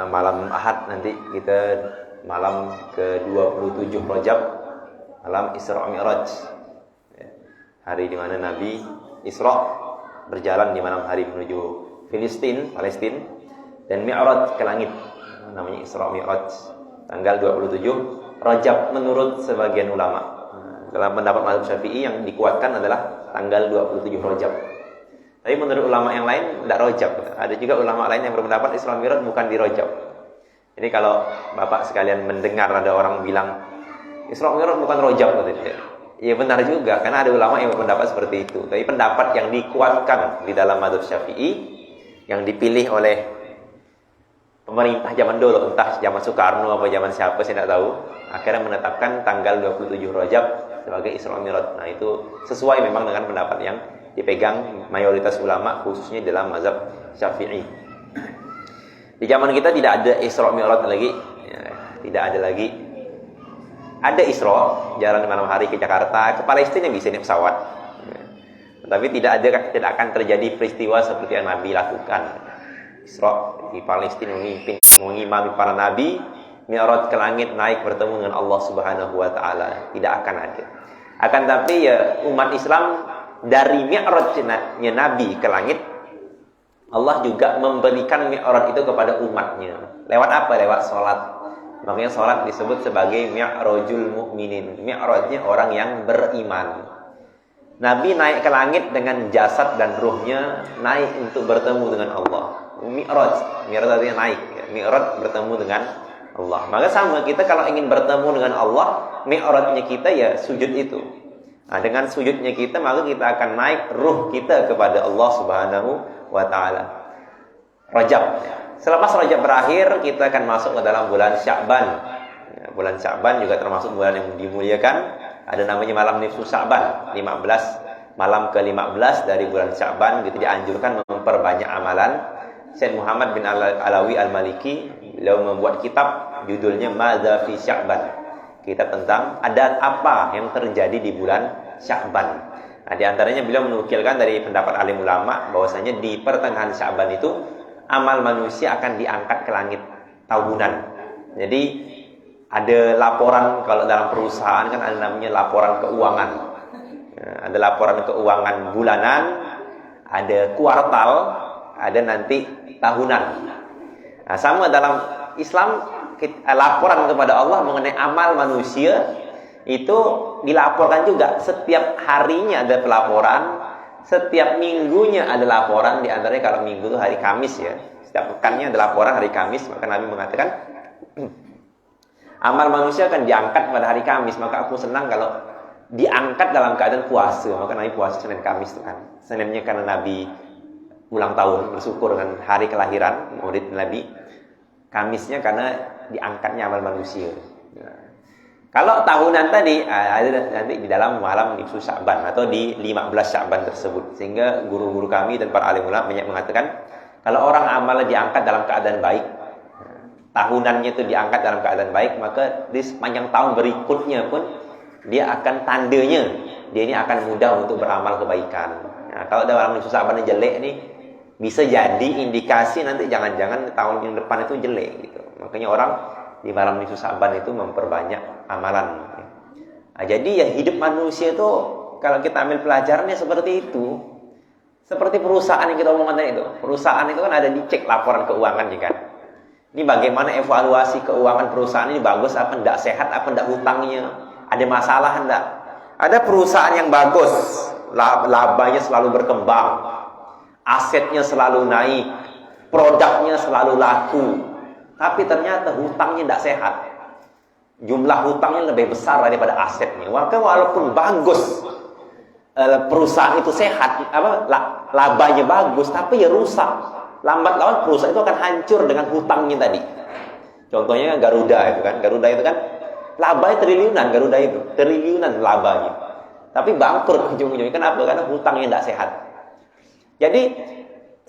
malam Ahad nanti kita malam ke-27 Rajab, malam Isra Mi'raj. Hari di mana Nabi Isra berjalan di malam hari menuju Palestina, dan Mi'raj ke langit. Namanya Isra Mi'raj. Tanggal 27 Rajab menurut sebagian ulama. Dalam pendapat mazhab Syafi'i yang dikuatkan adalah tanggal 27 Rajab. Tapi menurut ulama yang lain tidak Rajab. Ada juga ulama lain yang berpendapat Isra Mi'raj bukan di Rajab. Jadi kalau Bapak sekalian mendengar ada orang bilang Isra Mi'raj bukan Rajab, ya benar juga, karena ada ulama yang berpendapat seperti itu. Tapi pendapat yang dikuatkan di dalam mazhab Syafi'i, yang dipilih oleh pemerintah zaman dulu, entah zaman Soekarno atau zaman siapa saya tidak tahu, akhirnya menetapkan tanggal 27 Rajab sebagai Isra Mi'raj. Nah, itu sesuai memang dengan pendapat yang dipegang mayoritas ulama, khususnya dalam mazhab Syafi'i. Di zaman kita tidak ada Isra Mi'raj lagi, ya, tidak ada lagi. Ada Isra, jalan di malam hari ke Jakarta, ke Palestina bisa naik pesawat. Ya. Tapi tidak akan terjadi peristiwa seperti yang Nabi lakukan. Isra di Palestina mengimami para nabi, Mi'raj ke langit naik bertemu dengan Allah Subhanahu wa taala. Tidak akan ada. Akan tapi ya umat Islam dari Mi'rajnya Nabi ke langit, Allah juga memberikan Mi'raj itu kepada umatnya. Lewat apa? Lewat sholat. Makanya sholat disebut sebagai Mi'rajul Mu'minin. Mi'rajnya orang yang beriman. Nabi naik ke langit dengan jasad dan ruhnya, naik untuk bertemu dengan Allah. Mi'raj artinya naik. Mi'raj bertemu dengan Allah. Maka sama, kita kalau ingin bertemu dengan Allah, Mi'rajnya kita ya sujud itu. Nah, dengan sujudnya kita, maka kita akan naik ruh kita kepada Allah Subhanahu wa ta'ala. Rajab. Selepas Rajab berakhir, kita akan masuk ke dalam bulan Sya'ban. Ya, bulan Sya'ban juga termasuk bulan yang dimuliakan. Ada namanya malam nisfu Sya'ban, 15, malam ke-15 dari bulan Sya'ban. Kita dianjurkan memperbanyak amalan. Syekh Muhammad bin Alawi Al-Maliki, beliau membuat kitab judulnya Madza fi Sya'ban. Kitab tentang adat apa yang terjadi di bulan Sya'ban. Nah, di antaranya beliau menukilkan dari pendapat alim ulama bahwasanya di pertengahan Sya'ban itu amal manusia akan diangkat ke langit tahunan. Jadi ada laporan, kalau dalam perusahaan kan ada namanya laporan keuangan. Ada laporan keuangan bulanan, ada kuartal, ada nanti tahunan. Nah, sama dalam Islam, laporan kepada Allah mengenai amal manusia itu dilaporkan juga. Setiap harinya ada pelaporan, setiap minggunya ada laporan. Di antaranya kalau minggu itu hari Kamis ya, setiap pekannya ada laporan hari Kamis. Maka Nabi mengatakan amal manusia akan diangkat pada hari Kamis. Maka aku senang kalau diangkat dalam keadaan puasa. Maka Nabi puasa Senin Kamis itu kan. Seninnya karena Nabi ulang tahun, bersyukur dengan hari kelahiran Maulid Nabi. Kamisnya karena diangkatnya amal manusia. Kalau tahunan tadi ada nanti di dalam malam nisfu Sya'ban atau di 15 Sya'ban tersebut. Sehingga guru-guru kami dan para alim ulama banyak mengatakan kalau orang amalnya diangkat dalam keadaan baik, tahunannya itu diangkat dalam keadaan baik, maka di sepanjang tahun berikutnya pun dia akan tandanya dia ini akan mudah untuk beramal kebaikan. Nah, kalau dalam nisfu Sya'ban yang jelek nih, bisa jadi indikasi nanti jangan-jangan tahun yang depan itu jelek gitu. Makanya orang di malam nisfu Sya'ban itu memperbanyak amalan. Nah, jadi ya hidup manusia itu kalau kita ambil pelajarannya seperti itu. Seperti perusahaan yang kita omongkan tadi itu. Perusahaan itu kan ada dicek laporan keuangan ya kan. Ini bagaimana evaluasi keuangan perusahaan ini, bagus apa enggak, sehat apa enggak hutangnya, ada masalah enggak. Ada perusahaan yang bagus, labanya selalu berkembang, asetnya selalu naik, produknya selalu laku, tapi ternyata hutangnya tidak sehat. Jumlah hutangnya lebih besar daripada asetnya. Maka walaupun bagus perusahaan itu sehat, labanya bagus, tapi ya rusak. Lambat laun perusahaan itu akan hancur dengan hutangnya tadi. Contohnya Garuda itu kan. Garuda itu kan labanya triliunan, Garuda itu triliunan labanya. Tapi bangkrut ujung-ujungnya. Kenapa? Karena hutangnya tidak sehat. Jadi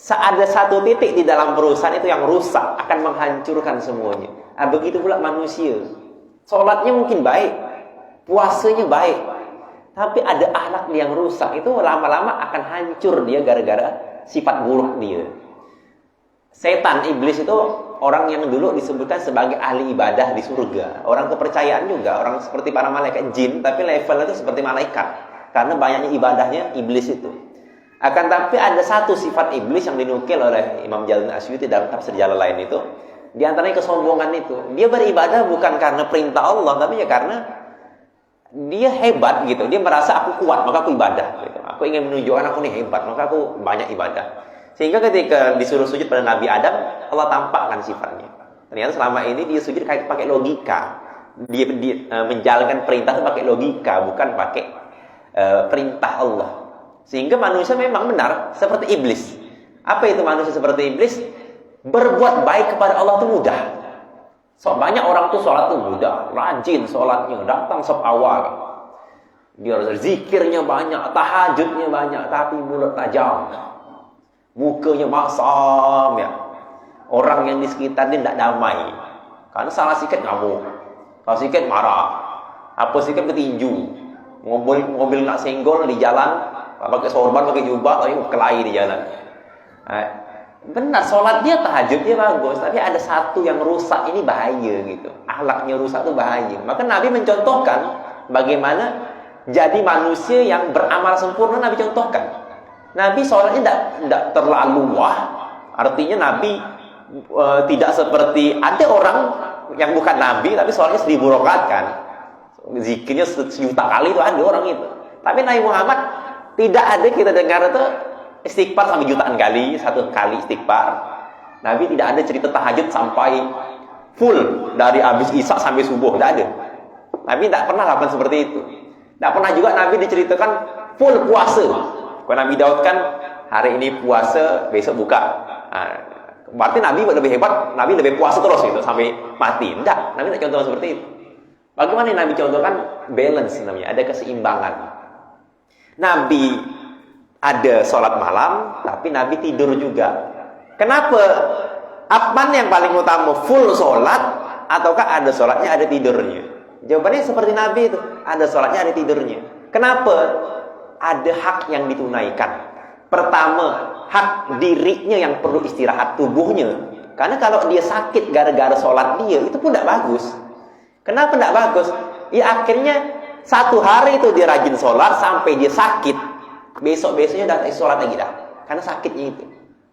ada satu titik di dalam perusahaan itu yang rusak, akan menghancurkan semuanya. Nah, begitu pula manusia. Sholatnya mungkin baik, puasanya baik, tapi ada akhlak yang rusak. Itu lama-lama akan hancur dia gara-gara sifat buruk dia. Setan, iblis itu orang yang dulu disebutkan sebagai ahli ibadah di surga. Orang kepercayaan juga, orang seperti para malaikat jin, tapi levelnya itu seperti malaikat. Karena banyaknya ibadahnya iblis itu. Akan tapi ada satu sifat iblis yang dinukil oleh Imam Jalaluddin Asyuti dalam tafsir Jalalain itu. Di antaranya kesombongan itu. Dia beribadah bukan karena perintah Allah, tapi ya karena dia hebat gitu. Dia merasa aku kuat, maka aku ibadah. Gitu. Aku ingin menunjukkan aku nih hebat, maka aku banyak ibadah. Sehingga ketika disuruh sujud pada Nabi Adam, Allah tampakkan sifatnya. Ternyata selama ini dia sujud kayak pakai logika. Dia menjalankan perintah itu pakai logika, bukan pakai perintah Allah. Sehingga manusia memang benar seperti iblis. Apa itu manusia seperti iblis? Berbuat baik kepada Allah itu mudah. So, banyak orang tuh sholat tuh mudah, rajin sholatnya, datang sop awal. Dia zikirnya banyak, tahajudnya banyak, tapi mulut tajam. Mukanya masam ya. Orang yang di sekitar dia tidak damai. Karena salah sikit ngamuk. Kalau sikit marah. Apa sikit ketinju. Mobil nak senggol di jalan, pakai sorban, pakai jubah, tapi kelahi di jalan. Benar, sholat dia, tahajud dia bagus, tapi ada satu yang rusak, ini bahaya gitu. Akhlaknya rusak itu bahaya. Maka Nabi mencontohkan bagaimana jadi manusia yang beramal sempurna. Nabi contohkan. Nabi sholatnya tidak terlalu wah. Artinya Nabi tidak seperti ada orang yang bukan Nabi tapi sholatnya 1000 rakaat kan. Zikirnya 1.000.000 kali itu ada orang itu. Tapi Nabi Muhammad tidak ada kita dengar itu istighfar sampai jutaan kali, 1 kali istighfar. Nabi tidak ada cerita tahajud sampai full dari habis isya sampai subuh, tidak ada. Nabi tidak pernah lakukan seperti itu. Tidak pernah juga Nabi diceritakan full puasa. Kalau Nabi Daud kan hari ini puasa, besok buka. Berarti Nabi lebih hebat, Nabi lebih puasa terus gitu sampai mati. Tidak, Nabi tidak contoh seperti itu. Bagaimana Nabi contohkan? Balance namanya, ada keseimbangan. Nabi ada sholat malam, tapi Nabi tidur juga. Kenapa? Apa yang paling utama? Full sholat, ataukah ada sholatnya, ada tidurnya? Jawabannya seperti Nabi itu, ada sholatnya, ada tidurnya. Kenapa? Ada hak yang ditunaikan. Pertama, hak dirinya yang perlu istirahat, tubuhnya. Karena kalau dia sakit gara-gara sholat dia, itu pun tidak bagus. Kenapa tidak bagus? Ya akhirnya 1 hari itu dia rajin sholat sampai dia sakit. Besok-besoknya datang sholat lagi dah. Karena sakitnya itu.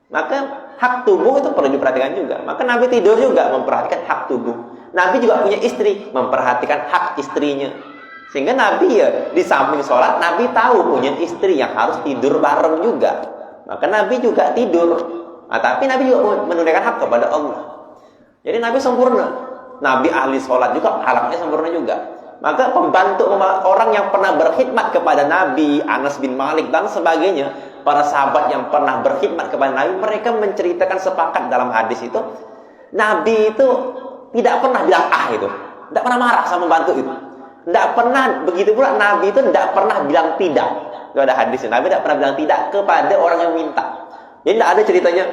Maka hak tubuh itu perlu diperhatikan juga. Maka Nabi tidur juga memperhatikan hak tubuh. Nabi juga punya istri, memperhatikan hak istrinya. Sehingga Nabi ya di samping sholat, Nabi tahu punya istri yang harus tidur bareng juga. Maka Nabi juga tidur. Tapi Nabi juga menunaikan hak kepada Allah. Jadi Nabi sempurna. Nabi ahli sholat juga, akhlaknya sempurna juga. Maka pembantu orang yang pernah berkhidmat kepada Nabi, Anas bin Malik dan sebagainya, para sahabat yang pernah berkhidmat kepada Nabi, mereka menceritakan sepakat dalam hadis itu, Nabi itu tidak pernah bilang itu, tidak pernah marah sama pembantu itu. Tidak pernah, begitu pula Nabi itu tidak pernah bilang tidak. Itu ada hadisnya, Nabi tidak pernah bilang tidak kepada orang yang minta. Jadi tidak ada ceritanya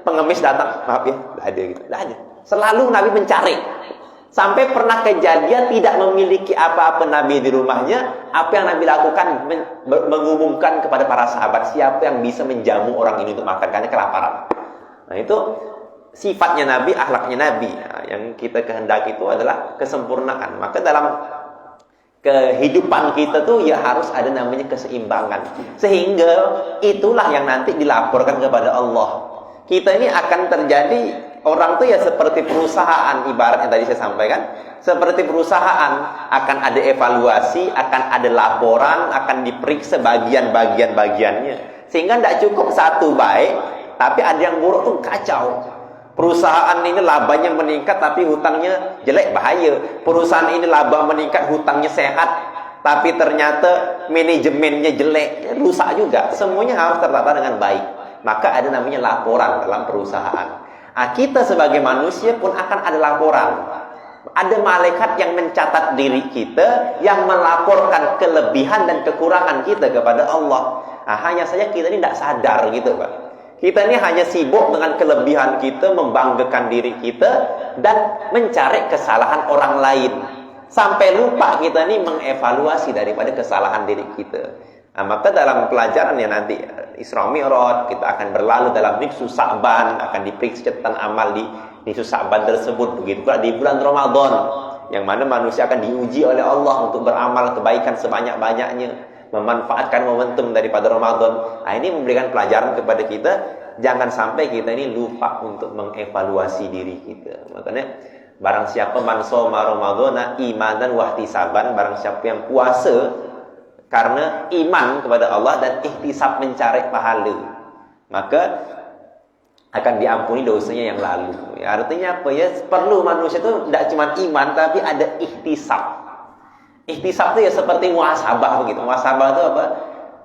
pengemis datang, maaf ya, tidak ada gitu. Tidak ada. Selalu Nabi mencari. Sampai pernah kejadian tidak memiliki apa-apa Nabi di rumahnya, apa yang Nabi lakukan? Mengumumkan kepada para sahabat, siapa yang bisa menjamu orang ini untuk makan, karena kelaparan. Nah itu sifatnya Nabi, akhlaknya Nabi. Nah, yang kita kehendaki itu adalah kesempurnaan. Maka dalam kehidupan kita tuh ya harus ada namanya keseimbangan. Sehingga itulah yang nanti dilaporkan kepada Allah. Kita ini akan terjadi, orang tuh ya seperti perusahaan, ibaratnya tadi saya sampaikan, seperti perusahaan akan ada evaluasi, akan ada laporan, akan diperiksa bagian-bagiannya. Sehingga tidak cukup satu baik, tapi ada yang buruk tuh kacau. Perusahaan ini labanya meningkat tapi hutangnya jelek, bahaya. Perusahaan ini laba meningkat, hutangnya sehat, tapi ternyata manajemennya jelek, rusak juga. Semuanya harus tertata dengan baik. Maka ada namanya laporan dalam perusahaan. Kita sebagai manusia pun akan ada laporan. Ada malaikat yang mencatat diri kita, yang melaporkan kelebihan dan kekurangan kita kepada Allah. Hanya saja kita ini tidak sadar gitu Pak. Kita ini hanya sibuk dengan kelebihan kita, membanggakan diri kita, dan mencari kesalahan orang lain. Sampai lupa kita ini mengevaluasi daripada kesalahan diri kita. Nah, maka dalam pelajaran yang nanti Isra Mi'raj, kita akan berlalu dalam nisfu Sa'ban, akan diperiksa catatan amal di nisfu Sa'ban tersebut. Begitu pula di bulan Ramadan, yang mana manusia akan diuji oleh Allah untuk beramal kebaikan sebanyak-banyaknya, memanfaatkan momentum daripada Ramadan. Nah, ini memberikan pelajaran kepada kita, jangan sampai kita ini lupa untuk mengevaluasi diri kita. Makanya barang siapa man shoma Ramadhana imanan wa ihtisaban, barang siapa yang puasa karena iman kepada Allah dan ihtisab mencari pahala, maka akan diampuni dosanya yang lalu. Ya, artinya apa ya? Perlu manusia itu tidak cuma iman, tapi ada ihtisab. Ihtisab itu ya seperti muhasabah begitu. Muhasabah itu apa?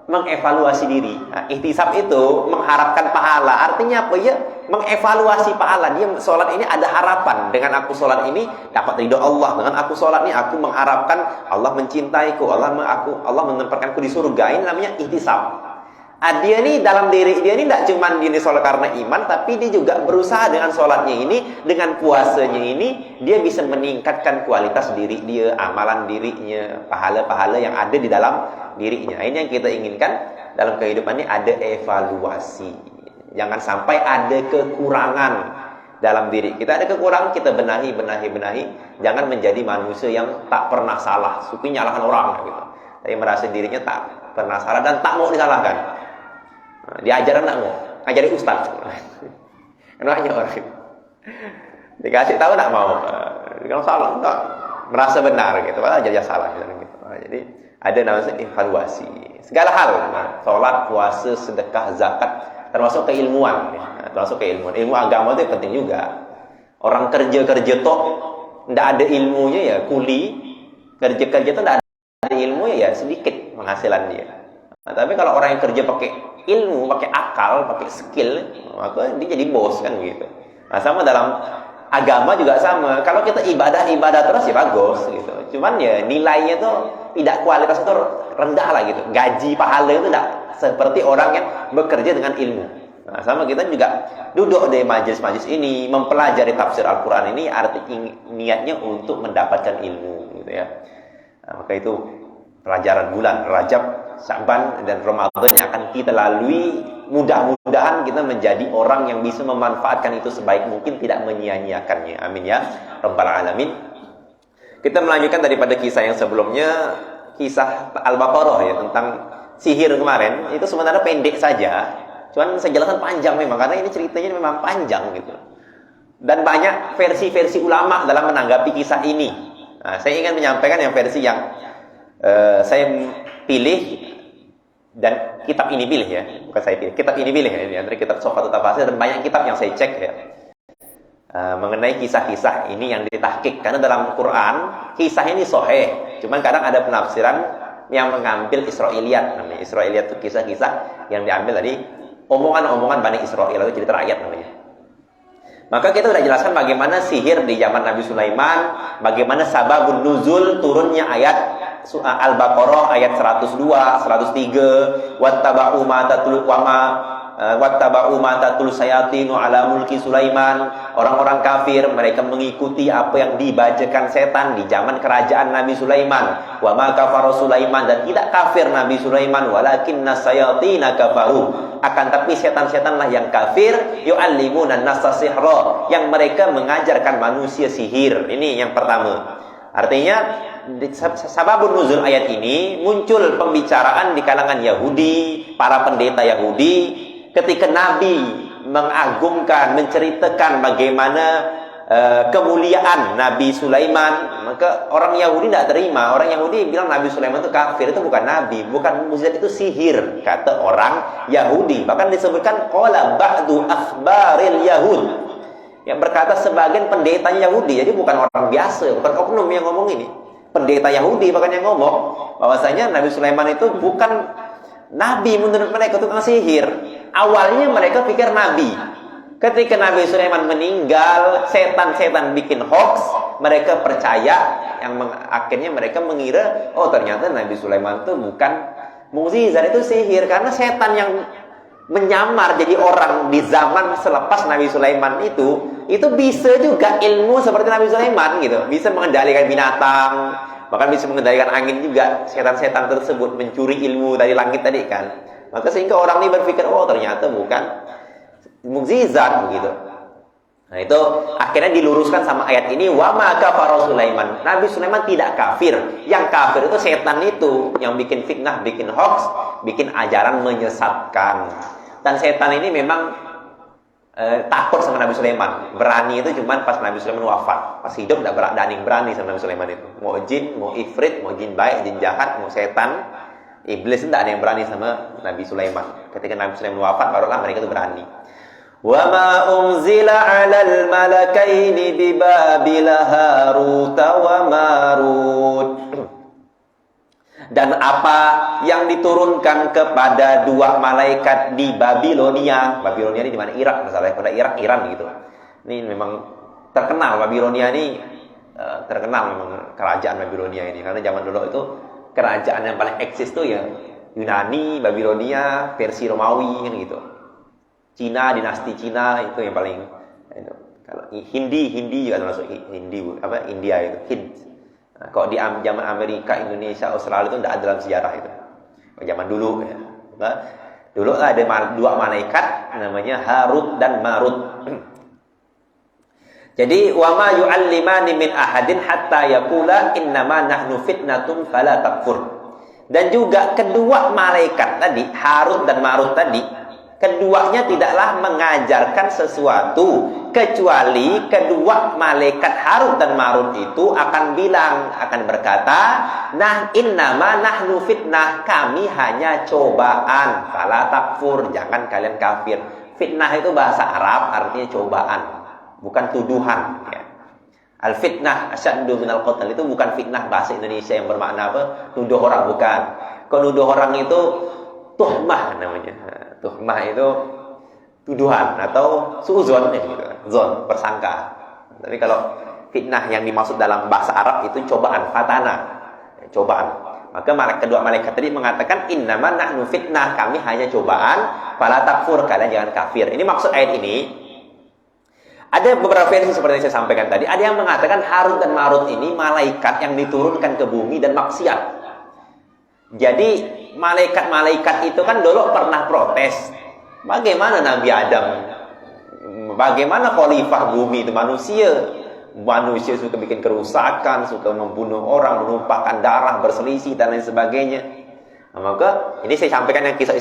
Mengevaluasi diri. Nah, ihtisab itu mengharapkan pahala. Artinya apa ya? Mengevaluasi pahala. Dia sholat ini ada harapan. Dengan aku sholat ini dapat ridho Allah. Dengan aku sholat ini aku mengharapkan Allah mencintaiku. Allah menempatkanku di surga. Ini namanya ihtisab. Dia ini dalam diri dia ini tidak cuma dia sholat karena iman, tapi dia juga berusaha dengan sholatnya ini, dengan puasanya ini, dia bisa meningkatkan kualitas diri dia, amalan dirinya, pahala-pahala yang ada di dalam dirinya. Ini yang kita inginkan dalam kehidupan ini, ada evaluasi. Jangan sampai ada kekurangan dalam diri kita. Ada kekurangan, kita benahi. Jangan menjadi manusia yang tak pernah salah, suka nyalahkan orang gitu. Tapi merasa dirinya tak pernah salah dan tak mau disalahkan. Diajar anak mau, ngajari ustaz. Kenapa orang dikasih tahu tak mau, kalau salah enggak, merasa benar gitu, malah jadi salah gitu. Jadi ada namanya evaluasi segala hal, sholat, puasa, sedekah, zakat, termasuk keilmuan. Termasuk keilmuan, ilmu agama itu penting juga. Orang kerja toh tidak ada ilmunya ya kuli, kerja tuh tidak ada ilmunya ya sedikit penghasilan dia. Nah, tapi kalau orang yang kerja pakai ilmu, pakai akal, pakai skill, maka dia jadi bos kan gitu. Nah, sama dalam agama juga sama. Kalau kita ibadah terus ya bagus gitu. Cuman ya nilainya tuh tidak, kualitas itu rendah lah gitu. Gaji pahala itu tidak seperti orang yang bekerja dengan ilmu. Nah, sama kita juga duduk di majelis-majelis ini, mempelajari tafsir Al-Quran ini, niatnya untuk mendapatkan ilmu gitu ya. Nah, maka itu pelajaran bulan Rajab, Sya'ban dan Ramadan yang akan kita lalui. Mudah-mudahan kita menjadi orang yang bisa memanfaatkan itu sebaik mungkin, tidak menyia-nyiakannya. Amin ya Rabbal Alamin. Kita melanjutkan daripada kisah yang sebelumnya, kisah Al-Baqarah ya, tentang sihir kemarin. Itu sebenarnya pendek saja, cuman saya jelaskan panjang memang, karena ini ceritanya memang panjang gitu. Dan banyak versi-versi ulama dalam menanggapi kisah ini. Nah, saya ingin menyampaikan yang versi yang saya pilih, dan kitab ini pilih ya, bukan saya pilih, kitab ini pilih ya, di antara kitab Tuhfatul Tafasir dan banyak kitab yang saya cek ya, mengenai kisah-kisah ini yang ditahqiq. Karena dalam Quran kisah ini sahih, cuman kadang ada penafsiran yang mengambil Israiliyat. Namanya Israiliyat itu kisah-kisah yang diambil dari omongan-omongan Bani Israil, itu cerita rakyat namanya. Maka kita sudah jelaskan bagaimana sihir di zaman Nabi Sulaiman, bagaimana sababun nuzul turunnya ayat Al-Baqarah ayat 102, 103, wattaba'u ma tatul sayatinu ala mulki Sulaiman. Orang-orang kafir mereka mengikuti apa yang dibacakan setan di zaman kerajaan Nabi Sulaiman. Wa ma kafara Sulaiman, dan tidak kafir Nabi Sulaiman, walakinna sayatina kafaru, akan tapi setan-setanlah yang kafir, yu'allimuna an-nasa sihra, yang mereka mengajarkan manusia sihir. Ini yang pertama. Artinya sababun nuzul ayat ini muncul pembicaraan di kalangan Yahudi, para pendeta Yahudi, ketika Nabi mengagungkan, menceritakan bagaimana kemuliaan Nabi Sulaiman. Maka orang Yahudi tidak terima. Orang Yahudi bilang Nabi Sulaiman itu kafir, itu bukan nabi, bukan mukjizat, itu sihir, kata orang Yahudi. Bahkan disebutkan qala ba'du akhbaril yahud, yang berkata sebagian pendetanya Yahudi. Jadi bukan orang biasa, bukan oknum yang ngomong ini. Pendeta Yahudi bahkan yang ngomong bahwasanya Nabi Sulaiman itu bukan nabi, menurut mereka tukang sihir. Awalnya mereka pikir nabi. Ketika Nabi Sulaiman meninggal, setan-setan bikin hoax, mereka percaya, yang akhirnya mereka mengira, oh ternyata Nabi Sulaiman itu bukan mukjizat, itu sihir. Karena setan yang menyamar jadi orang di zaman selepas Nabi Sulaiman itu bisa juga ilmu seperti Nabi Sulaiman gitu, bisa mengendalikan binatang, Bahkan bisa mengendalikan angin juga. Setan-setan tersebut mencuri ilmu dari langit tadi kan. Maka sehingga orang ini berpikir, oh ternyata bukan mukjizat begitu. Nah itu akhirnya diluruskan sama ayat ini, wa ma kafara Sulaiman. Nabi Sulaiman tidak kafir. Yang kafir itu setan itu yang bikin fitnah, bikin hoax, bikin ajaran menyesatkan. Dan setan ini memang takut sama Nabi Sulaiman. Berani itu cuma pas Nabi Sulaiman wafat. Pas hidup tidak berani sama Nabi Sulaiman itu. Mau jin, mau ifrit, mau jin baik, jin jahat, mau setan, iblis tidak ada yang berani sama Nabi Sulaiman. Ketika Nabi Sulaiman wafat, barulah mereka itu berani. Wa ma unzila 'alal malakaini bi Babil Harut wa Marut. Dan apa yang diturunkan kepada dua malaikat di Babilonia. Babilonia ini di mana? Irak, masalahnya pada Irak, Iran gitu. Ini memang terkenal Babilonia ini, terkenal memang kerajaan Babilonia ini, karena zaman dulu itu kerajaan yang paling eksis tuh ya Yunani, Babilonia, Persia, Romawi kan gitu. Cina, dinasti Cina itu yang paling itu. Kalau Hindi juga termasuk India itu, Hind. Nah, kalau di zaman Amerika, Indonesia, Australia itu tidak ada dalam sejarah itu. Zaman dulu ya. Nah, dulu ada dua malaikat namanya Harut dan Marut. Jadi wa ma yu'allimani min ahadin hatta yaqula innama nahnu fitnatun fala takfur. Dan juga kedua malaikat tadi, Harut dan Marut tadi, keduanya tidaklah mengajarkan sesuatu kecuali kedua malaikat Harut dan Marut itu akan berkata, nah innama nahnu fitnah, kami hanya cobaan, fala takfur, jangan kalian kafir. Fitnah itu bahasa Arab artinya cobaan, bukan tuduhan ya. Al fitnah asyaddu minal qatl, itu bukan fitnah bahasa Indonesia yang bermakna apa? Nuduh orang, bukan. Kalau nuduh orang itu tuhmah namanya. Tuhmah itu tuduhan atau suuzon gitu. Zon, persangka. Tapi kalau fitnah yang dimaksud dalam bahasa Arab itu cobaan, fatana. Cobaan. Maka kedua malaikat tadi mengatakan innama nahnu fitnah, kami hanya cobaan, fala takfur, kalian jangan kafir. Ini maksud ayat ini. Ada beberapa versi seperti yang saya sampaikan tadi. Ada yang mengatakan Harut dan Marut ini malaikat yang diturunkan ke bumi dan maksiat. Jadi malaikat-malaikat itu kan dulu pernah protes. Bagaimana Nabi Adam? Bagaimana khalifah bumi itu manusia? Manusia suka bikin kerusakan, suka membunuh orang, menumpahkan darah, berselisih dan lain sebagainya. Nah, maka ini saya sampaikan yang kisah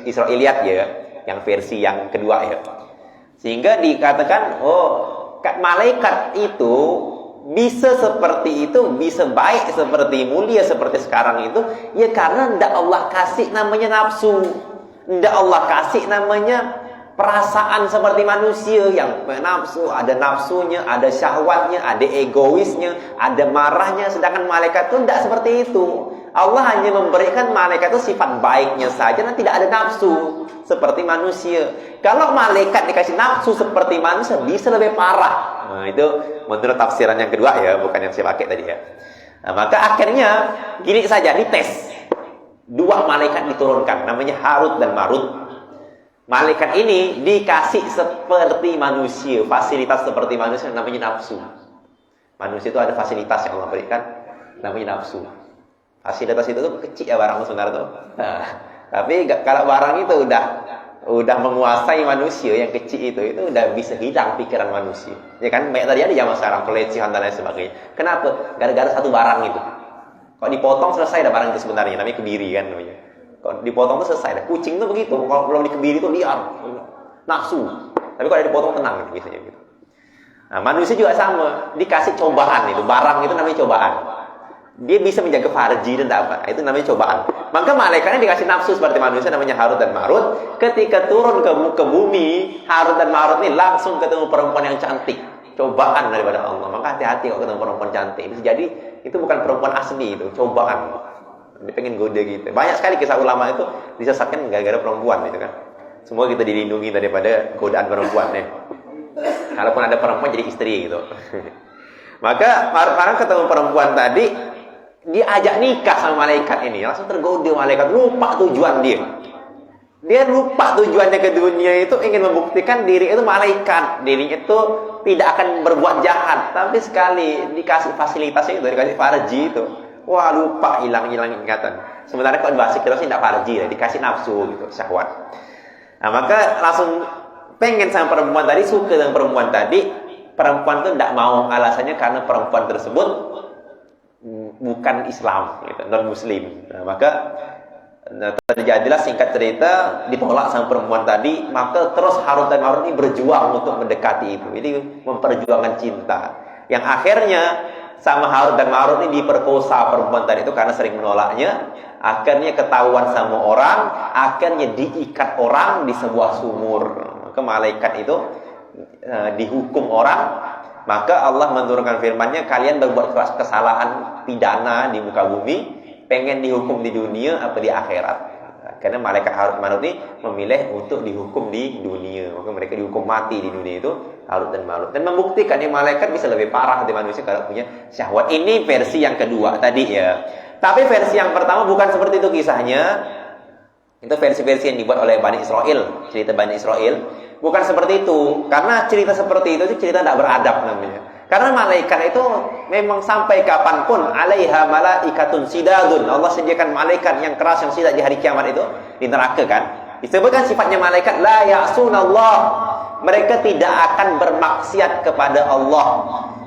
Israiliyat ya, yang versi yang kedua ya. Sehingga dikatakan, oh, malaikat itu bisa seperti itu, bisa baik seperti mulia seperti sekarang itu, ya karena ndak Allah kasih namanya nafsu, ndak Allah kasih namanya perasaan seperti manusia yang nafsu, ada nafsunya, ada syahwatnya, ada egoisnya, ada marahnya. Sedangkan malaikat itu ndak seperti itu. Allah hanya memberikan malaikat itu sifat baiknya saja dan tidak ada nafsu seperti manusia. Kalau malaikat dikasih nafsu seperti manusia bisa lebih parah. Nah, itu menurut tafsiran yang kedua ya, bukan yang saya pakai tadi ya. Nah, maka akhirnya gini saja, dites. Dua malaikat diturunkan, namanya Harut dan Marut. Malaikat ini dikasih seperti manusia, fasilitas seperti manusia, namanya nafsu. Manusia itu ada fasilitas yang Allah berikan, namanya nafsu. Fasilitas itu tuh kecil ya barang sebenarnya tuh. Nah, tapi kalau barang itu udah menguasai manusia, yang kecil itu udah bisa hilang pikiran manusia. Ya kan, banyak tadi ada zaman sekarang pelecehan dan lain sebagainya. Kenapa? Gara-gara satu barang itu. Kalau dipotong selesai dah barang itu sebenarnya, namanya kebiri kan namanya. Kalau dipotong itu selesai dah. Kucing tuh begitu, kalau belum dikebiri itu diam, nafsu. Tapi kalau dipotong tenang gitu biasanya gitu. Nah, manusia juga sama, dikasih cobaan itu, barang itu namanya cobaan. Dia bisa menjaga farji dan apa, itu namanya cobaan. Maka malaikatnya dikasih nafsu seperti manusia, namanya Harut dan Marut. Ketika turun ke bumi, Harut dan Marut ini langsung ketemu perempuan yang cantik. Cobaan daripada Allah. Maka hati-hati kalau ketemu perempuan cantik. Bisa jadi itu bukan perempuan asli, itu cobaan. Dia pengen goda gitu. Banyak sekali kisah ulama itu disesatkan gara-gara perempuan gitu kan. Semua kita dilindungi daripada godaan perempuan ya. Kalaupun ada perempuan jadi istri gitu. Maka orang ketemu perempuan tadi, dia ajak nikah sama malaikat ini, langsung tergoda malaikat, lupa tujuan dia. Dia lupa tujuannya ke dunia itu ingin membuktikan diri itu malaikat, diri itu tidak akan berbuat jahat. Tapi sekali dikasih fasilitasnya itu, dikasih farji itu, Wah, lupa, hilang ingatan. Sementara kalau bahasa kita sih tidak farji, dikasih nafsu gitu, syahwat. Nah, maka langsung pengen sama perempuan tadi, suka dengan perempuan tadi. Perempuan itu tidak mau, alasannya karena perempuan tersebut bukan Islam, gitu, non Muslim. Nah, maka terjadilah singkat cerita ditolak sama perempuan tadi, maka terus Harun dan Marun ini berjuang untuk mendekati itu. Jadi memperjuangkan cinta. Yang akhirnya sama Harun dan Marun ini diperkosa perempuan tadi itu karena sering menolaknya. Akhirnya ketahuan sama orang, akhirnya diikat orang di sebuah sumur. Maka malaikat itu dihukum orang. Maka Allah menurunkan firman-Nya, kalian berbuat kesalahan pidana di muka bumi, pengen dihukum di dunia apa di akhirat. Karena malaikat Harut Marut ini memilih untuk dihukum di dunia. Maka mereka dihukum mati di dunia itu, Harut dan Marut. Dan membuktikan yang malaikat bisa lebih parah dari manusia kalau punya syahwat. Ini versi yang kedua tadi ya. Tapi versi yang pertama bukan seperti itu kisahnya. Itu versi-versi yang dibuat oleh Bani Israel, cerita Bani Israel. Bukan seperti itu. Karena cerita seperti itu cerita tidak beradab namanya. Karena malaikat itu memang sampai kapanpun alaiha malaikatun sidadun. Allah sediakan malaikat yang keras yang sidad di hari kiamat itu di neraka kan. Disebutkan sifatnya malaikat la ya'sunallah. Mereka tidak akan bermaksiat kepada Allah.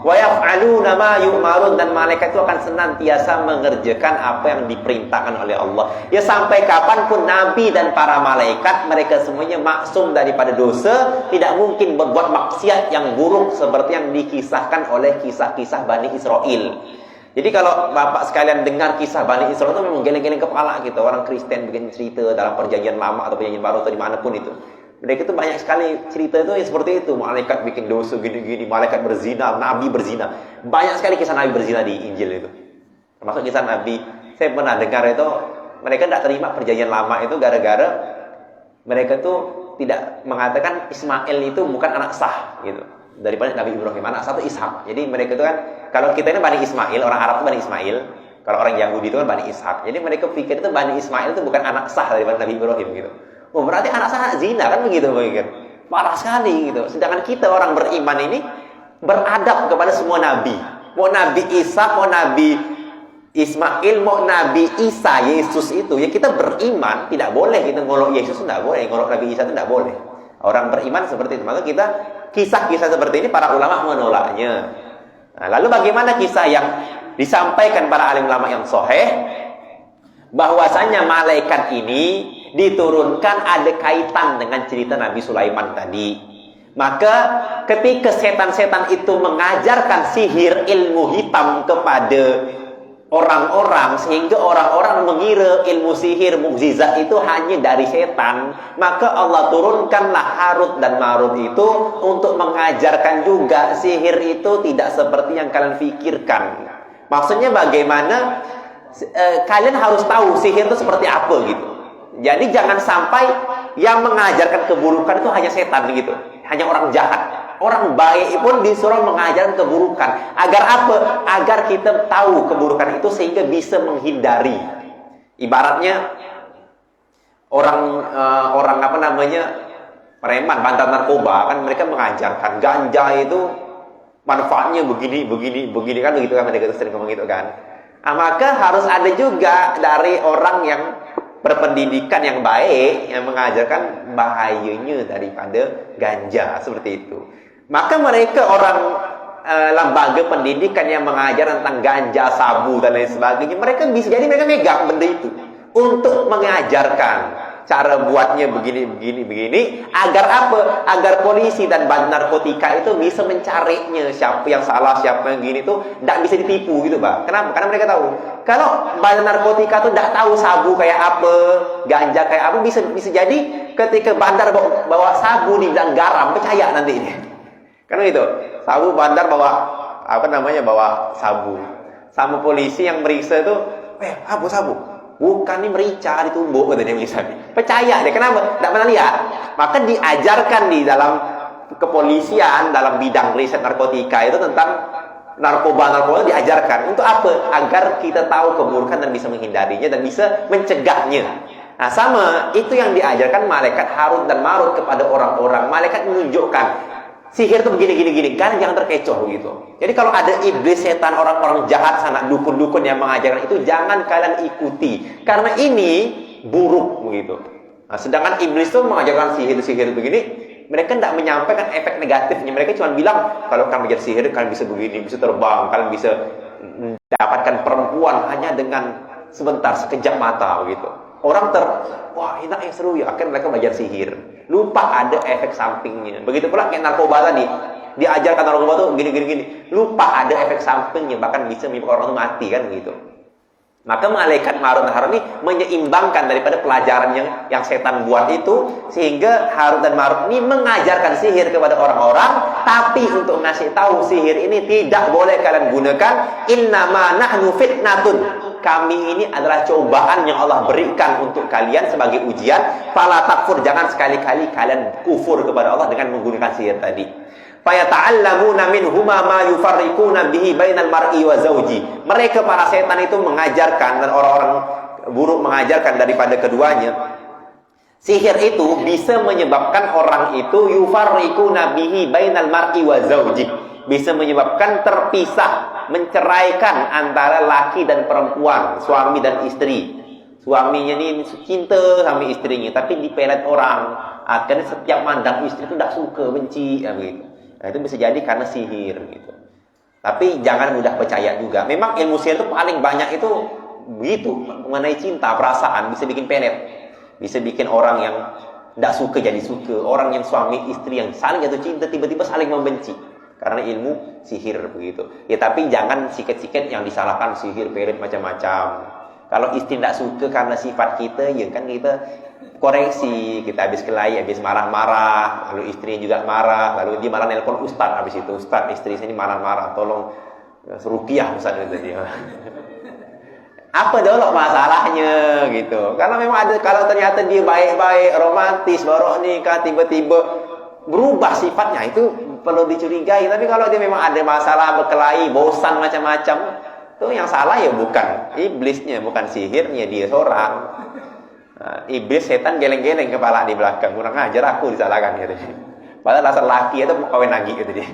Wa yaf'aluna ma yu'marun, dan malaikat itu akan senantiasa mengerjakan apa yang diperintahkan oleh Allah. Ya sampai kapanpun nabi dan para malaikat mereka semuanya maksum daripada dosa, tidak mungkin berbuat maksiat yang buruk seperti yang dikisahkan oleh kisah-kisah Bani Israel. Jadi kalau Bapak sekalian dengar kisah Bani Israel itu memang geleng-geleng kepala gitu. Orang Kristen bikin cerita dalam perjanjian lama atau perjanjian baru atau dimanapun itu. Mereka itu banyak sekali cerita itu yang seperti itu. Malaikat bikin dosa gini-gini, malaikat berzina, nabi berzina. Banyak sekali kisah nabi berzina di Injil itu. Termasuk kisah nabi. Saya pernah dengar itu, mereka tidak terima perjanjian lama itu gara-gara mereka itu tidak mengatakan Ismail itu bukan anak sah gitu. Daripada Nabi Ibrahim, anak sah itu Ishak. Jadi mereka itu kan, kalau kita ini Bani Ismail, orang Arab itu Bani Ismail. Kalau orang Yahudi itu kan Bani Ishak. Jadi mereka pikir itu Bani Ismail itu bukan anak sah daripada Nabi Ibrahim gitu. Oh, berarti anak sah zina kan begitu pikir. Parah sekali gitu. Sedangkan kita orang beriman ini beradab kepada semua nabi. Mau Nabi Isa, mau Nabi Ismail, mau Nabi Isa, Yesus itu. Ya kita beriman, tidak boleh kita ngolok Yesus, tidak boleh. Ngolok Nabi Isa itu tidak boleh. Orang beriman seperti itu. Maka kita kisah-kisah seperti ini para ulama menolaknya. Nah, lalu bagaimana kisah yang disampaikan para alim ulama yang sahih? Bahwasanya malaikat ini diturunkan ada kaitan dengan cerita Nabi Sulaiman tadi. Maka ketika setan-setan itu mengajarkan sihir ilmu hitam kepada orang-orang, sehingga orang-orang mengira ilmu sihir mukjizat itu hanya dari setan, maka Allah turunkanlah Harut dan Marut itu untuk mengajarkan juga sihir itu tidak seperti yang kalian pikirkan. Maksudnya bagaimana kalian harus tahu sihir itu seperti apa gitu. Jadi jangan sampai yang mengajarkan keburukan itu hanya setan gitu, hanya orang jahat. Orang baik pun disuruh mengajarkan keburukan. Agar apa? Agar kita tahu keburukan itu sehingga bisa menghindari. Ibaratnya orang apa namanya, preman, mantan narkoba kan mereka mengajarkan ganja itu manfaatnya begini kan begitu kan, mereka sering ngomong gitu kan. Nah, maka harus ada juga dari orang yang berpendidikan yang baik yang mengajarkan bahayanya daripada ganja seperti itu. Maka mereka orang lembaga pendidikan yang mengajar tentang ganja, sabu dan lain sebagainya, mereka bisa jadi mereka megang benda itu untuk mengajarkan cara buatnya begini agar apa? Agar polisi dan badan narkotika itu bisa mencarinya, siapa yang salah, siapa yang gini itu tidak bisa ditipu gitu, Pak. Kenapa? Karena mereka tahu. Kalau badan narkotika itu tidak tahu sabu kayak apa, ganja kayak apa, bisa jadi ketika bandar bawa sabu dibilang garam, percaya nanti ini. Kan gitu. Sabu bandar bawa apa namanya? Bawa sabu. Sama polisi yang meriksa itu, apa sabu? Bukan, ini merica ditumbuk katanya misalnya. Percaya deh, kenapa? Tidak pernah lihat. Maka diajarkan di dalam kepolisian, dalam bidang riset narkotika itu tentang narkoba diajarkan. Untuk apa? Agar kita tahu keburukan dan bisa menghindarinya dan bisa mencegahnya. Nah, sama itu yang diajarkan malaikat Harut dan Marut kepada orang-orang. Malaikat menunjukkan sihir itu begini. Kalian jangan terkecoh begitu. Jadi kalau ada iblis, setan, orang-orang jahat sana, dukun-dukun yang mengajarkan itu, jangan kalian ikuti. Karena ini buruk begitu. Nah, sedangkan iblis itu mengajarkan sihir begini, mereka tidak menyampaikan efek negatifnya. Mereka cuma bilang, kalau kalian belajar sihir, kalian bisa begini, bisa terbang, kalian bisa mendapatkan perempuan hanya dengan sebentar, sekejap mata begitu. Orang wah enak ya, seru ya, akhirnya mereka belajar sihir. Lupa ada efek sampingnya. Begitu pula kayak narkoba tadi. Diajarkan narkoba tuh gini. Lupa ada efek sampingnya, bahkan bisa menyebabkan orang itu mati kan gitu. Maka malaikat Harut dan Marut ini menyeimbangkan daripada pelajaran yang setan buat itu, sehingga Harut dan Marut ini mengajarkan sihir kepada orang-orang, tapi untuk ngasih tahu sihir ini tidak boleh kalian gunakan. Innama nahnu fitnatun. Kami ini adalah cobaan yang Allah berikan untuk kalian sebagai ujian. Fala takfur, jangan sekali-kali kalian kufur kepada Allah dengan menggunakan sihir tadi. Fayata'allamuna minhuma ma yufarriquna bihi bainal mar'i wa zawji. Mereka para setan itu mengajarkan, dan orang-orang buruk mengajarkan daripada keduanya. Sihir itu bisa menyebabkan orang itu yufarriquna bihi bainal mar'i wa zawji. Bisa menyebabkan terpisah, menceraikan antara laki dan perempuan, suami dan istri. Suaminya ini cinta sama istrinya, tapi dipelet orang. Akhirnya setiap mandang istri itu tidak suka, benci, ya begitu. Nah, itu bisa jadi karena sihir gitu. Tapi jangan mudah percaya juga. Memang ilmu sihir itu paling banyak itu begitu, mengenai cinta, perasaan, bisa bikin pelet. Bisa bikin orang yang tidak suka jadi suka, orang yang suami istri yang saling jatuh cinta tiba-tiba saling membenci karena ilmu sihir begitu. Ya tapi jangan sikit-sikit yang disalahkan sihir, pelet macam-macam. Kalau istri tidak suka karena sifat kita, ya kan kita koreksi, kita habis kelahi, habis marah-marah, lalu istrinya juga marah, lalu dia malah nelpon ustaz habis itu, ustaz istri saya ini marah-marah, tolong ruqyah ustaz itu dia. Apa dulu masalahnya gitu? Karena memang ada, kalau ternyata dia baik-baik, romantis, baru nikah tiba-tiba berubah sifatnya, itu perlu dicurigai. Tapi kalau dia memang ada masalah, berkelahi, bosan macam-macam, itu yang salah ya bukan iblisnya, bukan sihirnya, dia seorang. Nah, iblis setan geleng-geleng kepala di belakang, kurang ajar aku disalahkan gitu. Padahal asal laki itu mau kawin lagi gitu dia.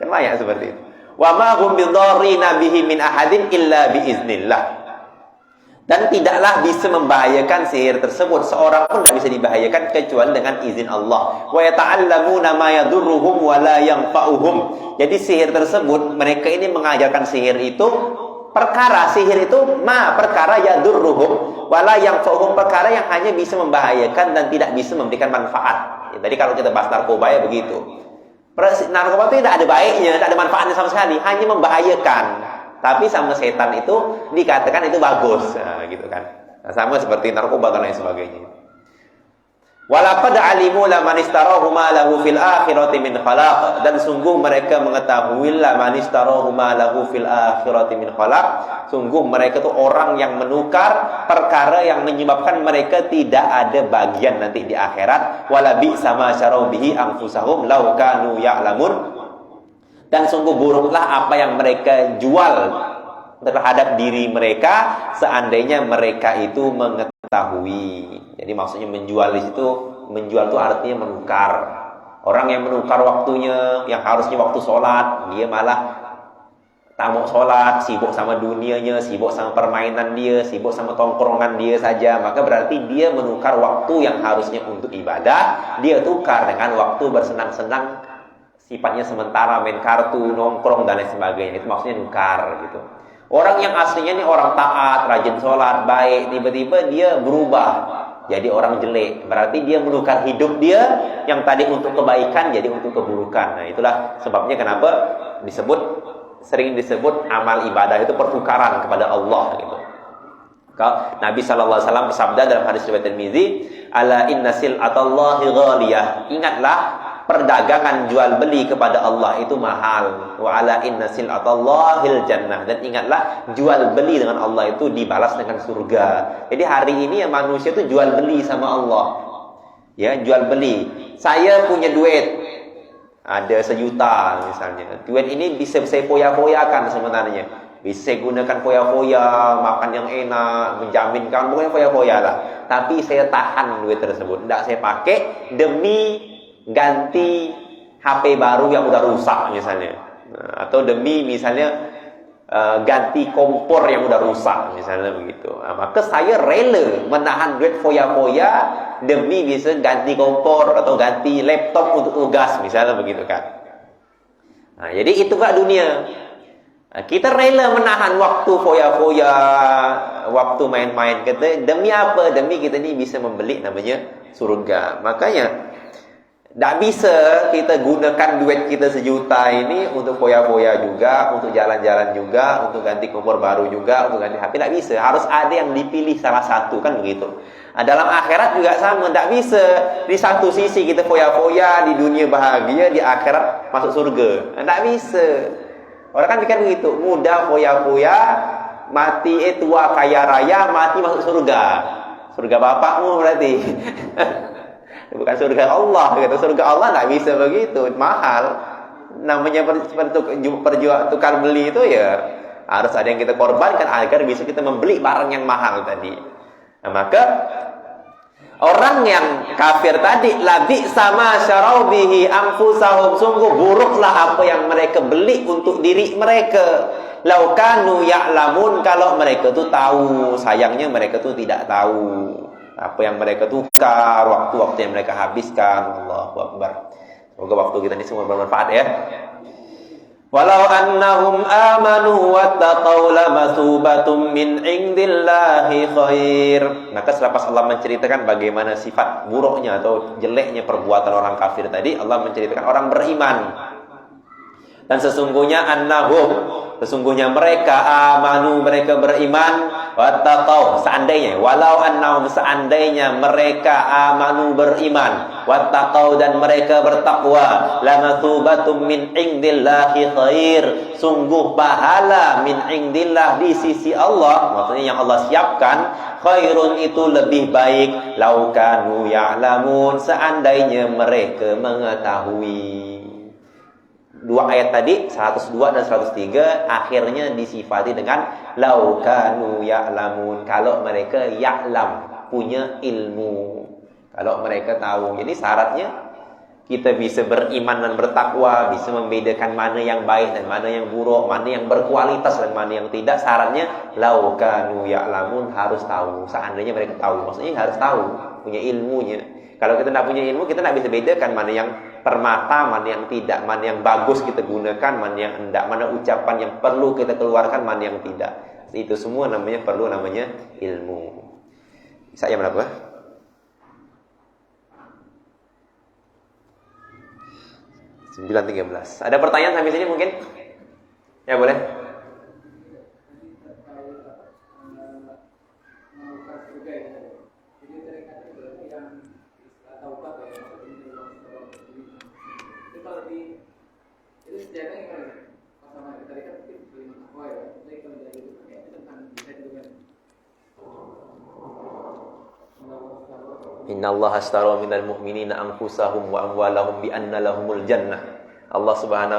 Kan banyak seperti itu. Wa ma hum bidarrina bihi min ahadin illa biiznillah. Dan tidaklah bisa membahayakan sihir tersebut, seorang pun tidak bisa dibahayakan kecuali dengan izin Allah. Wa yata'allamuna ma yadurruhum wa la yanfa'uhum. Jadi sihir tersebut, mereka ini mengajarkan sihir itu perkara, sihir itu perkara yadurruhum wala yanfa'uhum, perkara yang hanya bisa membahayakan dan tidak bisa memberikan manfaat. Ya, tadi kalau kita bahas narkoba ya begitu. Narkoba itu tidak ada baiknya, tidak ada manfaatnya sama sekali, hanya membahayakan. Tapi sama setan itu dikatakan itu bagus, nah, gitu kan. Nah, sama seperti narkoba dan lain sebagainya. Walaqad alimu laman istarahu ma lahu fil akhirati min khalaq. Dan sungguh mereka mengetahui laman istarahu ma lahu fil akhirati min khalaq. Sungguh mereka itu orang yang menukar perkara yang menyebabkan mereka tidak ada bagian nanti di akhirat. Wala bi sama syarau bihi anfusahum law kanu ya'lamun. Dan sungguh buruklah apa yang mereka jual terhadap diri mereka seandainya mereka itu mengetahui. Jadi maksudnya menjual di situ, menjual itu artinya menukar. Orang yang menukar waktunya, yang harusnya waktu sholat, dia malah tak mau sholat, sibuk sama dunianya, sibuk sama permainan dia, sibuk sama tongkrongan dia saja. Maka berarti dia menukar waktu yang harusnya untuk ibadah, dia tukar dengan waktu bersenang-senang, sifatnya sementara, main kartu, nongkrong dan lain sebagainya. Itu maksudnya nukar gitu. Orang yang aslinya ini orang taat, rajin sholat, baik, tiba-tiba dia berubah jadi orang jelek. Berarti dia menukar hidup dia yang tadi untuk kebaikan jadi untuk keburukan. Nah, itulah sebabnya kenapa sering disebut amal ibadah itu pertukaran kepada Allah gitu. Nabi SAW bersabda dalam hadis riwayat Tirmizi, "Ala inna sil'atallahi ghaliyah." Ingatlah, perdagangan jual beli kepada Allah itu mahal. Wa ala inna sil'atallahil jannah. Dan ingatlah, jual beli dengan Allah itu dibalas dengan surga. Jadi hari ini ya manusia itu jual beli sama Allah. Ya, jual beli. Saya punya duit, ada 1 juta misalnya. Duit ini bisa saya foya-foyakan sebenarnya. Bisa saya gunakan foya-foya, makan yang enak, menjaminkan, pokoknya foya-foya lah. Tapi saya tahan duit tersebut, tidak saya pakai demi ganti HP baru yang udah rusak misalnya. Atau demi misalnya ganti kompor yang udah rusak misalnya begitu. Maka saya rela menahan duit foya-foya demi bisa ganti kompor atau ganti laptop untuk tugas misalnya begitu kan. Jadi itu gak dunia. Kita rela menahan waktu foya-foya, waktu main-main kita demi apa? Demi kita ni bisa membeli namanya surga. Makanya tak bisa kita gunakan duit kita 1 juta ini untuk foya-foya juga, untuk jalan-jalan juga, untuk ganti kompor baru juga, untuk ganti HP. Tak bisa. Harus ada yang dipilih salah satu, kan begitu. Dalam akhirat juga sama. Tak bisa. Di satu sisi kita foya-foya, di dunia bahagia, di akhirat masuk surga. Tak bisa. Orang kan pikir begitu. Muda foya-foya, mati tua kaya raya, mati masuk surga. Surga bapakmu berarti. Bukan surga Allah. Kata surga Allah tak bisa begitu, mahal. Namanya tukar beli itu ya harus ada yang kita korbankan agar bisa kita membeli barang yang mahal tadi. Maka orang yang kafir tadi, labi sama syaraubihi anfusahum, sungguh buruklah apa yang mereka beli untuk diri mereka. Laukanu ya'lamun, kalau mereka tu tahu. Sayangnya mereka tu tidak tahu apa yang mereka tukar, waktu-waktu yang mereka habiskan. Allahu Akbar. Semoga waktu kita ini semua bermanfaat ya. Walau annahum amanu wattaqau lamathubatum min indillahi khair. Maka selepas Allah menceritakan bagaimana sifat buruknya atau jeleknya perbuatan orang kafir tadi, Allah menceritakan orang beriman. Dan sesungguhnya sesungguhnya mereka amanu, mereka beriman, wattaqau, seandainya mereka amanu beriman, wattaqau dan mereka bertakwa, lamathubatum min indillahi khair, sungguh pahala min indillah di sisi Allah, maksudnya yang Allah siapkan, khairun itu lebih baik, laukanu ya'lamun, seandainya mereka mengetahui. Dua ayat tadi 102 dan 103 akhirnya disifati dengan laukanu ya'lamun, kalau mereka ya'lam, punya ilmu, kalau mereka tahu. Jadi syaratnya kita bisa beriman dan bertakwa, bisa membedakan mana yang baik dan mana yang buruk, mana yang berkualitas dan mana yang tidak. Syaratnya laukanu ya'lamun, harus tahu. Seandainya mereka tahu, maksudnya harus tahu, punya ilmunya. Kalau kita tidak punya ilmu, kita tidak bisa bedakan mana yang permata, mana yang tidak, mana yang bagus kita gunakan, mana yang tidak, mana ucapan yang perlu kita keluarkan, mana yang tidak. Itu semua namanya ilmu. Saya berapa? Sembilan 13. Ada pertanyaan sampai sini mungkin? Ya boleh. Innallaha ashtara minal mu'minina anfusahum wa amwalahum bi anna lahumul jannah.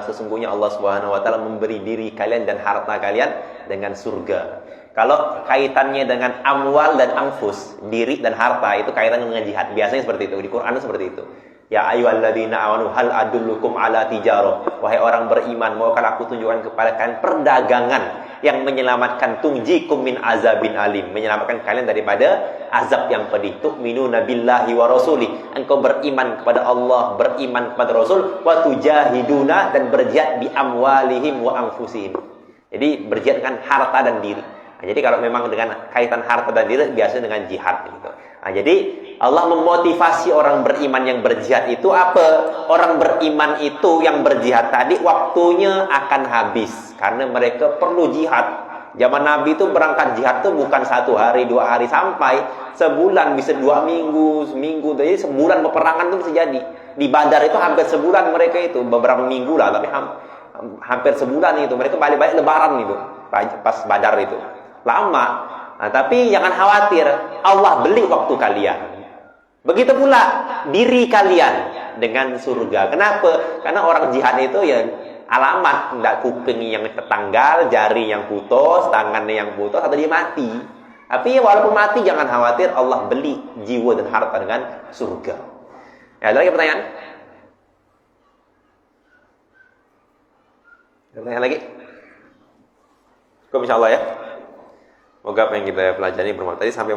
Sesungguhnya Allah Subhanahu wa taala memberi diri kalian dan harta kalian dengan surga. Kalau kaitannya dengan amwal dan anfus, diri dan harta, itu kaitannya dengan jihad. Biasanya seperti itu, di Quran seperti itu. Ya ayyuhalladzina amanu hal adullukum ala tijarah. Wahai orang beriman, maukah aku tunjukkan kepada kalian perdagangan yang menyelamatkan, tungjikum min azabin alim, menyelamatkan kalian daripada azab yang pedih. Tu'minuna billahi wa rasuli, engkau beriman kepada Allah, beriman kepada Rasul, wa tujahiduna, dan berjihad bi amwalihim wa anfusihim. Jadi berjihad dengan harta dan diri. Jadi kalau memang dengan kaitan harta dan diri, biasanya dengan jihad gitu. Jadi Allah memotivasi orang beriman yang berjihad itu apa? Orang beriman itu yang berjihad tadi waktunya akan habis karena mereka perlu jihad. Zaman Nabi itu berangkat jihad itu bukan 1 hari, 2 hari, sampai sebulan, bisa 2 minggu, seminggu. Jadi sebulan peperangan itu bisa jadi. Di Badar itu hampir sebulan mereka itu, beberapa minggu lah, tapi hampir sebulan itu. Mereka balik-balik lebaran itu, pas Badar itu. Lama. Nah, tapi jangan khawatir, Allah beli waktu kalian. Begitu pula diri kalian dengan surga. Kenapa? Karena orang jihad itu ya alamat, tidak kuping yang tertanggal, jari yang putus, tangannya yang putus, atau dia mati. Tapi walaupun mati jangan khawatir, Allah beli jiwa dan harta dengan surga. Ya, ada lagi pertanyaan? Ada pertanyaan lagi? Cukup insyaallah ya. Semoga apa yang kita pelajari bermanfaat. Tadi sampai